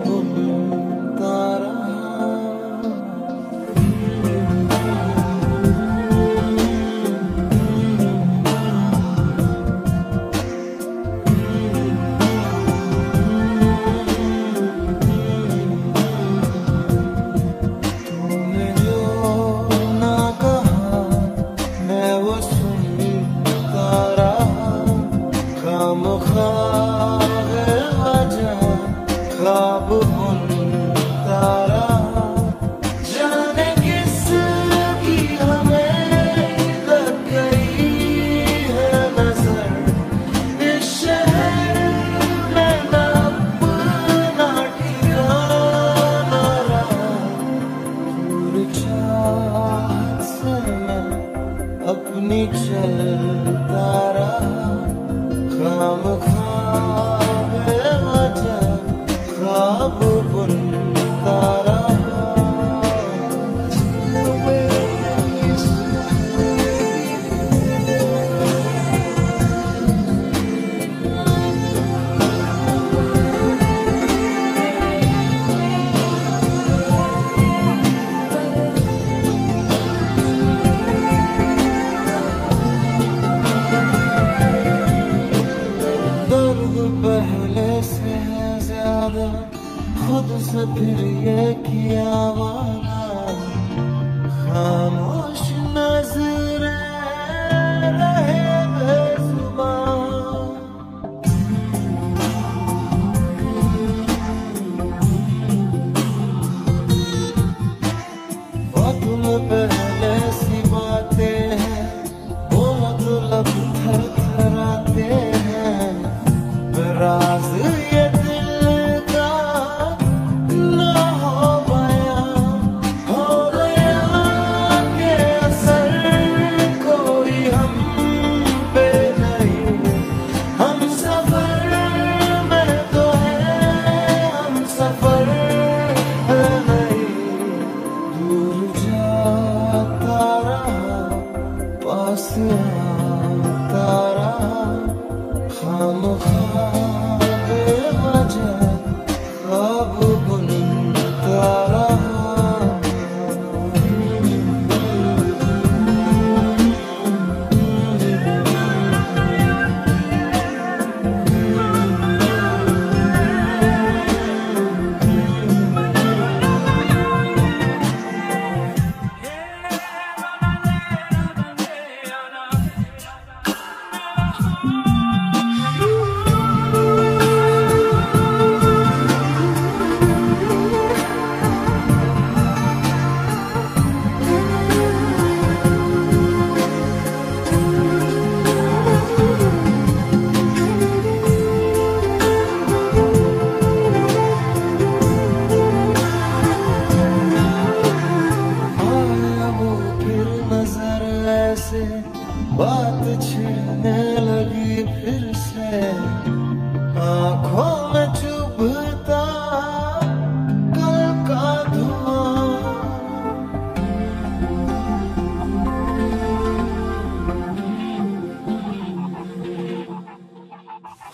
बुनता रहा। तूने जो ना कहा मैं वो सुनता रहा। खामखा वजह ख्वाब बुनता रहा। जाने किसकी हमें लग गई है नजर। इस शहर में न अपना ठिकाना रहा। दूर चाहत से मैं अपनी चलता रहा। खामखा बेवजह ख्वाब बुनता रहा। दर्द पहले से है ज्यादा खुद से फिर ये किया वादा। खामोश नजरें रहे बेजुबान। बातों में पहले सी बातें हैं बोला तो लब थरथराते हैं। राज ये दिल का ना हो गया के असर कोई हम पे नहीं। हम सफर में तो है हम सफर है नहीं। दूर जाता रहा पास आता रहा। खामखा बेवजह ख्वाब बुनता रहा। बात छिड़ने लगी फिर से आँखों में चुभता कल का धुआं।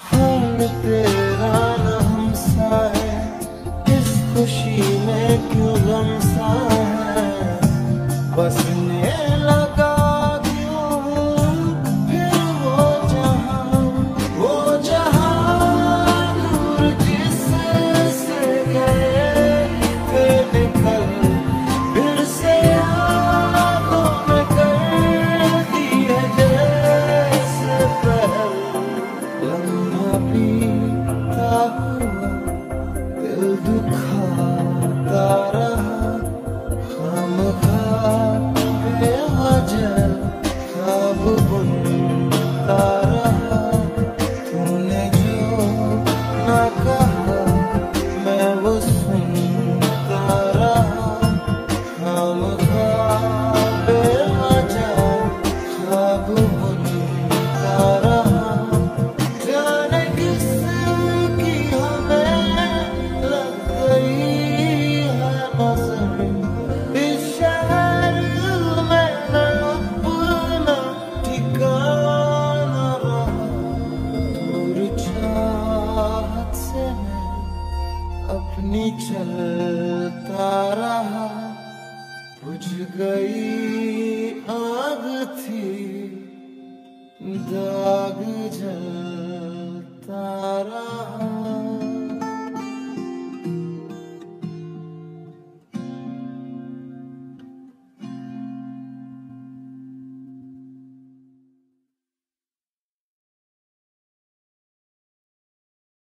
हाल तेरा न हमसा है इस खुशी में क्यों गमसा है। बसने लगा दुखाता रहा। खामखा बेवजह ख्वाब बुनता रहा। तूने जो ना कहा मैं वो सुनता रहा। खामखा बेवजह ख्वाब बुनता रहा। जाने किसकी हमें लग गई है यूं चलता रहा, बुझ गई आग थी